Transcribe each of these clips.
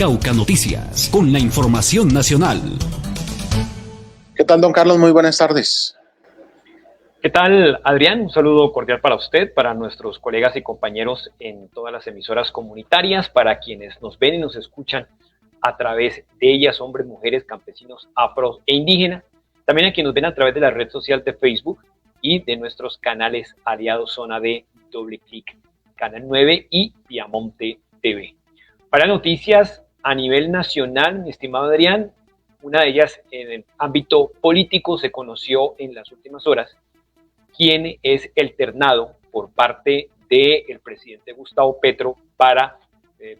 Cauca Noticias, con la información nacional. ¿Qué tal, don Carlos? Muy buenas tardes. ¿Qué tal, Adrián? Un saludo cordial para usted, para nuestros colegas y compañeros en todas las emisoras comunitarias, para quienes nos ven y nos escuchan a través de ellas, hombres, mujeres, campesinos, afros e indígenas. También a quienes nos ven a través de la red social de Facebook y de nuestros canales aliados Zona D, Doble Clic, Canal 9 y Piamonte TV. Para noticias a nivel nacional, mi estimado Adrián, una de ellas en el ámbito político se conoció en las últimas horas quién es el ternado por parte del presidente Gustavo Petro para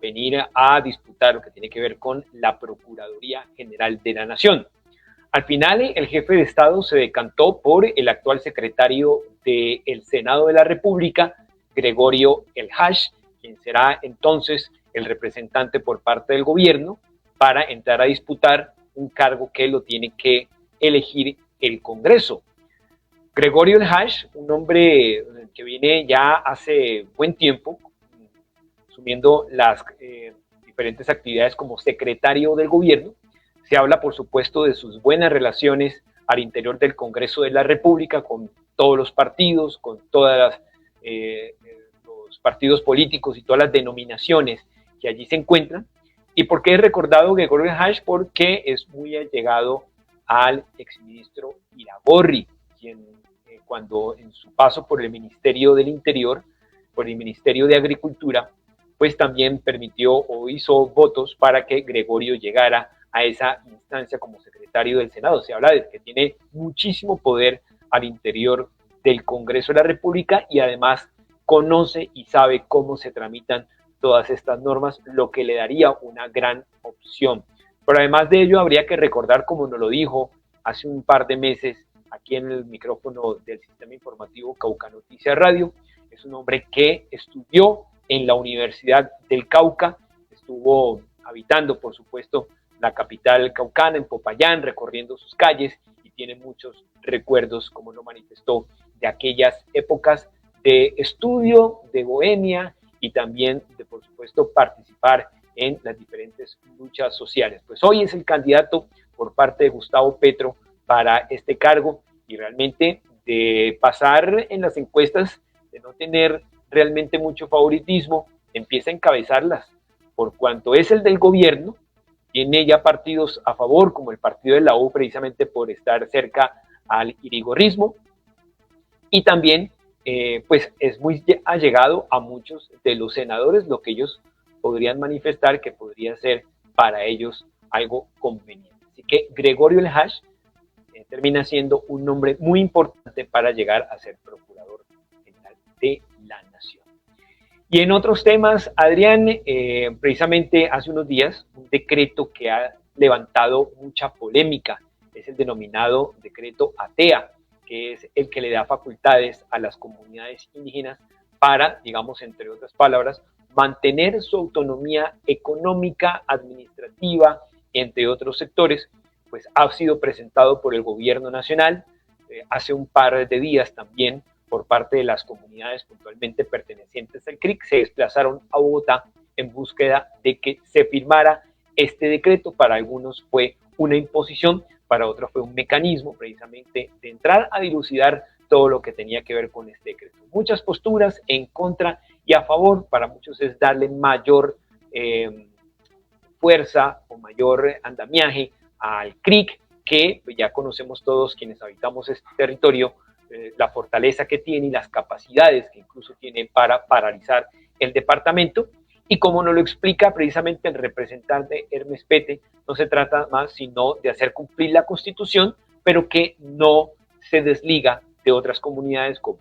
venir a disputar lo que tiene que ver con la Procuraduría General de la Nación. Al final, el jefe de Estado se decantó por el actual secretario del Senado de la República, Gregorio El Haj, quien será entonces el representante por parte del gobierno para entrar a disputar un cargo que lo tiene que elegir el Congreso. Gregorio El Haj, un hombre que viene ya hace buen tiempo asumiendo las diferentes actividades como secretario del gobierno. Se habla, por supuesto, de sus buenas relaciones al interior del Congreso de la República con todos los partidos, con todos los partidos políticos y todas las denominaciones que allí se encuentran. ¿Y por qué he recordado Gregorio El Haj? Porque es muy allegado al exministro Iragorri, quien cuando en su paso por el Ministerio del Interior, por el Ministerio de Agricultura, pues también permitió o hizo votos para que Gregorio llegara a esa instancia como secretario del Senado. Se habla de que tiene muchísimo poder al interior del Congreso de la República y además conoce y sabe cómo se tramitan todas estas normas, lo que le daría una gran opción. Pero además de ello, habría que recordar, como nos lo dijo hace un par de meses aquí en el micrófono del Sistema Informativo Cauca Noticias Radio, es un hombre que estudió en la Universidad del Cauca, estuvo habitando, por supuesto, la capital caucana, en Popayán, recorriendo sus calles y tiene muchos recuerdos, como lo manifestó, de aquellas épocas de estudio, de bohemia y también de, por supuesto, participar en las diferentes luchas sociales. Pues hoy es el candidato por parte de Gustavo Petro para este cargo y realmente de pasar en las encuestas, de no tener realmente mucho favoritismo, empieza a encabezarlas. Por cuanto es el del gobierno, tiene ya partidos a favor, como el partido de la U, precisamente por estar cerca al irigorrismo, y también pues es muy allegado a muchos de los senadores, lo que ellos podrían manifestar que podría ser para ellos algo conveniente. Así que Gregorio El Haj termina siendo un nombre muy importante para llegar a ser procurador general de la Nación. Y en otros temas, Adrián, precisamente hace unos días, un decreto que ha levantado mucha polémica es el denominado decreto ATEA, que es el que le da facultades a las comunidades indígenas para, digamos, entre otras palabras, mantener su autonomía económica, administrativa, entre otros sectores. Pues ha sido presentado por el gobierno nacional hace un par de días también por parte de las comunidades puntualmente pertenecientes al CRIC, se desplazaron a Bogotá en búsqueda de que se firmara este decreto. Para algunos fue una imposición, para otros fue un mecanismo precisamente de entrar a dilucidar todo lo que tenía que ver con este decreto. Muchas posturas en contra y a favor, para muchos es darle mayor fuerza o mayor andamiaje al CRIC, que ya conocemos todos quienes habitamos este territorio, la fortaleza que tiene y las capacidades que incluso tiene para paralizar el departamento. Y como nos lo explica precisamente el representante Hermes Pete, no se trata más sino de hacer cumplir la Constitución, pero que no se desliga de otras comunidades como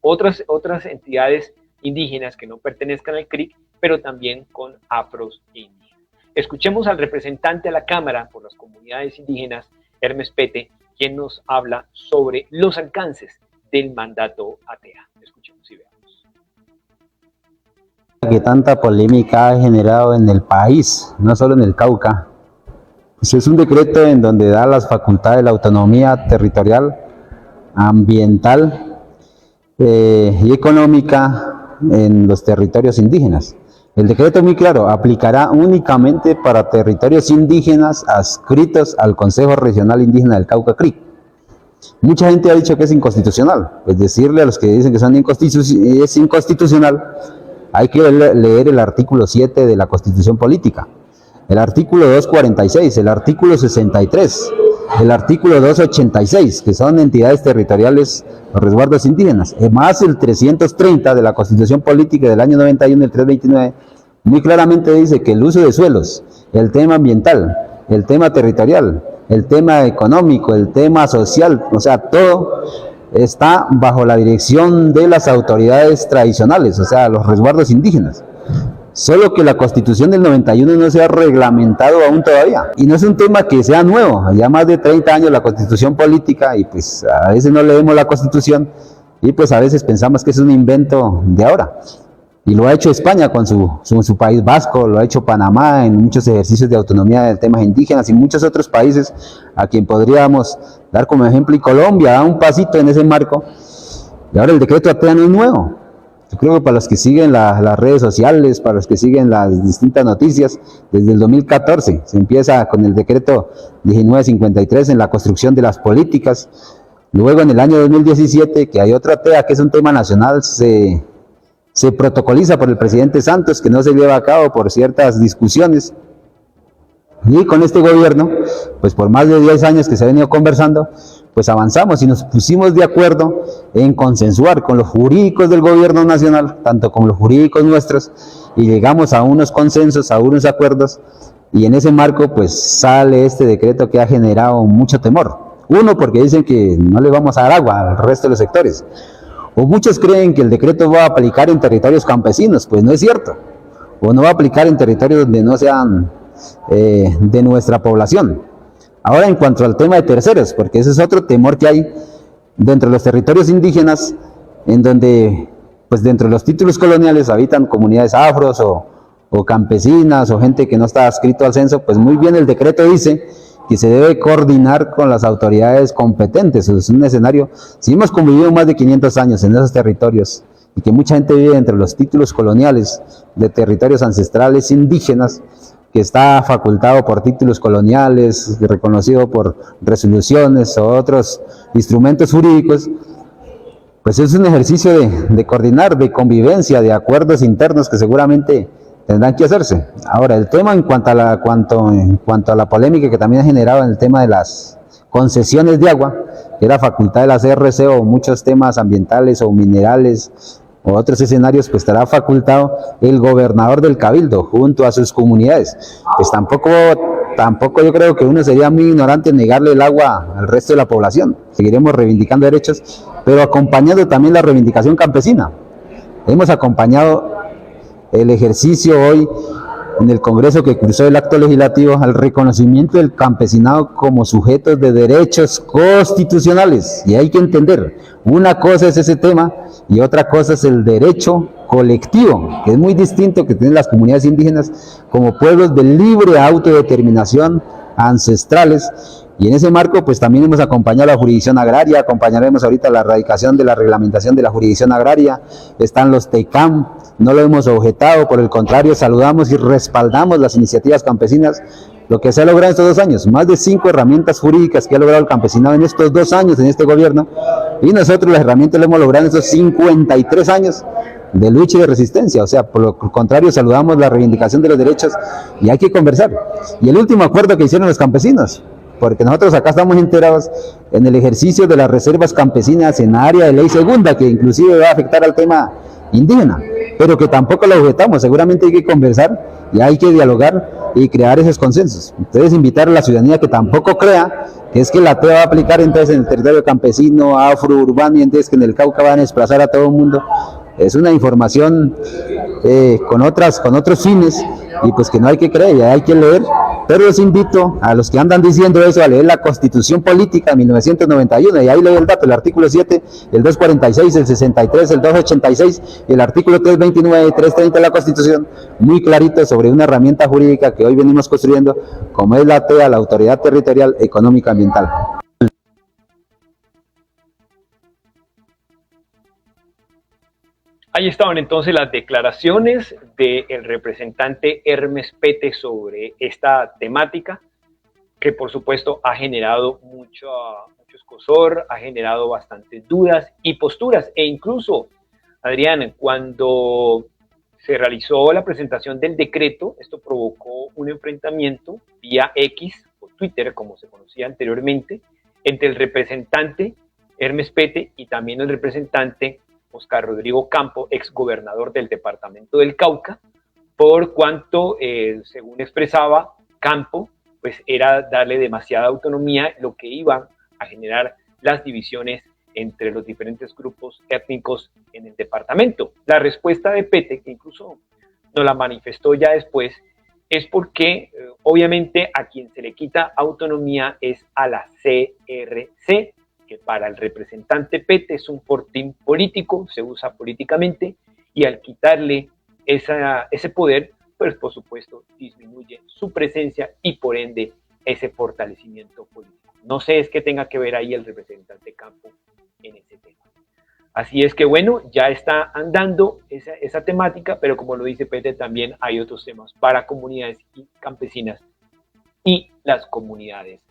otras entidades indígenas que no pertenezcan al CRIC, pero también con afros e indígenas. Escuchemos al representante a la Cámara por las comunidades indígenas, Hermes Pete, quien nos habla sobre los alcances del mandato ATEA. Escuchemos y veamos. Que tanta polémica ha generado en el país, no solo en el Cauca. Pues es un decreto en donde da las facultades de la autonomía territorial, ambiental y económica en los territorios indígenas. El decreto es muy claro, aplicará únicamente para territorios indígenas adscritos al Consejo Regional Indígena del Cauca CRIC. Mucha gente ha dicho que es inconstitucional, pues decirle a los que dicen que es inconstitucional, hay que leer el artículo 7 de la Constitución Política, el artículo 246, el artículo 63, el artículo 286, que son entidades territoriales o resguardos indígenas, más el 330 de la Constitución Política del año 91, el 329, muy claramente dice que el uso de suelos, el tema ambiental, el tema territorial, el tema económico, el tema social, o sea, todo está bajo la dirección de las autoridades tradicionales, o sea, los resguardos indígenas. Solo que la Constitución del 91 no se ha reglamentado aún todavía. Y no es un tema que sea nuevo, ya más de 30 años la Constitución Política, y pues a veces no leemos la Constitución, y pues a veces pensamos que es un invento de ahora. Y lo ha hecho España con su País Vasco, lo ha hecho Panamá en muchos ejercicios de autonomía de temas indígenas y muchos otros países a quien podríamos dar como ejemplo. Y Colombia da un pasito en ese marco. Y ahora el decreto ATEA no es nuevo. Yo creo que para los que siguen las redes sociales, para los que siguen las distintas noticias, desde el 2014 se empieza con el decreto 1953 en la construcción de las políticas. Luego en el año 2017, que hay otro ATEA que es un tema nacional, se protocoliza por el presidente Santos, que no se lleva a cabo por ciertas discusiones. Y con este gobierno, pues por más de 10 años que se ha venido conversando, pues avanzamos y nos pusimos de acuerdo en consensuar con los jurídicos del gobierno nacional, tanto con los jurídicos nuestros, y llegamos a unos consensos, a unos acuerdos, y en ese marco pues sale este decreto que ha generado mucho temor. Uno, porque dicen que no le vamos a dar agua al resto de los sectores. O muchos creen que el decreto va a aplicar en territorios campesinos, pues no es cierto. O no va a aplicar en territorios donde no sean de nuestra población. Ahora en cuanto al tema de terceros, porque ese es otro temor que hay dentro de los territorios indígenas, en donde pues dentro de los títulos coloniales habitan comunidades afros o campesinas o gente que no está adscrito al censo, pues muy bien el decreto dice que se debe coordinar con las autoridades competentes. Es un escenario, si hemos convivido más de 500 años en esos territorios y que mucha gente vive entre los títulos coloniales de territorios ancestrales indígenas, que está facultado por títulos coloniales, reconocido por resoluciones o otros instrumentos jurídicos, pues es un ejercicio de coordinar, de convivencia, de acuerdos internos que seguramente tendrán que hacerse. Ahora, el tema en cuanto a la polémica que también ha generado en el tema de las concesiones de agua, que era facultad de la CRC, o muchos temas ambientales o minerales o otros escenarios, pues estará facultado el gobernador del cabildo junto a sus comunidades. Pues tampoco yo creo que uno sería muy ignorante en negarle el agua al resto de la población. Seguiremos reivindicando derechos, pero acompañando también la reivindicación campesina. Hemos acompañado el ejercicio hoy en el Congreso que cruzó el acto legislativo al reconocimiento del campesinado como sujetos de derechos constitucionales. Y hay que entender, una cosa es ese tema y otra cosa es el derecho colectivo, que es muy distinto, que tienen las comunidades indígenas como pueblos de libre autodeterminación ancestrales. Y en ese marco pues también hemos acompañado la jurisdicción agraria, acompañaremos ahorita la erradicación de la reglamentación de la jurisdicción agraria, están los TECAM, no lo hemos objetado, por el contrario saludamos y respaldamos las iniciativas campesinas, lo que se ha logrado en estos 2 años, más de 5 herramientas jurídicas que ha logrado el campesinado en estos 2 años en este gobierno, y nosotros las herramientas las hemos logrado en estos 53 años de lucha y de resistencia. O sea, por lo contrario saludamos la reivindicación de los derechos y hay que conversar. Y el último acuerdo que hicieron los campesinos, porque nosotros acá estamos enterados en el ejercicio de las reservas campesinas en área de ley segunda, que inclusive va a afectar al tema indígena, pero que tampoco lo objetamos. Seguramente hay que conversar y hay que dialogar y crear esos consensos. Entonces invitar a la ciudadanía que tampoco crea que es que la TEA va a aplicar entonces en el territorio campesino, afro, urbano, y entonces que en el Cauca van a desplazar a todo el mundo. Es una información con otros fines, y pues que no hay que creer, ya hay que leer. Pero los invito a los que andan diciendo eso a leer la Constitución Política de 1991, y ahí lee el dato, el artículo 7, el 246, el 63, el 286, el artículo 329 y 330 de la Constitución, muy clarito sobre una herramienta jurídica que hoy venimos construyendo, como es la TEA, la Autoridad Territorial Económica Ambiental. Ahí estaban entonces las declaraciones del representante Hermes Pete sobre esta temática, que por supuesto ha generado mucho escozor, ha generado bastantes dudas y posturas, e incluso, Adrián, cuando se realizó la presentación del decreto, esto provocó un enfrentamiento vía X o Twitter, como se conocía anteriormente, entre el representante Hermes Pete y también el representante Oscar Rodrigo Campo, ex gobernador del departamento del Cauca, por cuanto, según expresaba Campo, pues era darle demasiada autonomía, lo que iba a generar las divisiones entre los diferentes grupos étnicos en el departamento. La respuesta de Pete, que incluso nos la manifestó ya después, es porque obviamente a quien se le quita autonomía es a la CRC, que para el representante Pete es un fortín político, se usa políticamente, y al quitarle ese poder, pues por supuesto disminuye su presencia y por ende ese fortalecimiento político. No sé es que tenga que ver ahí el representante Campo en ese tema. Así es que bueno, ya está andando esa temática, pero como lo dice Pete, también hay otros temas para comunidades campesinas y las comunidades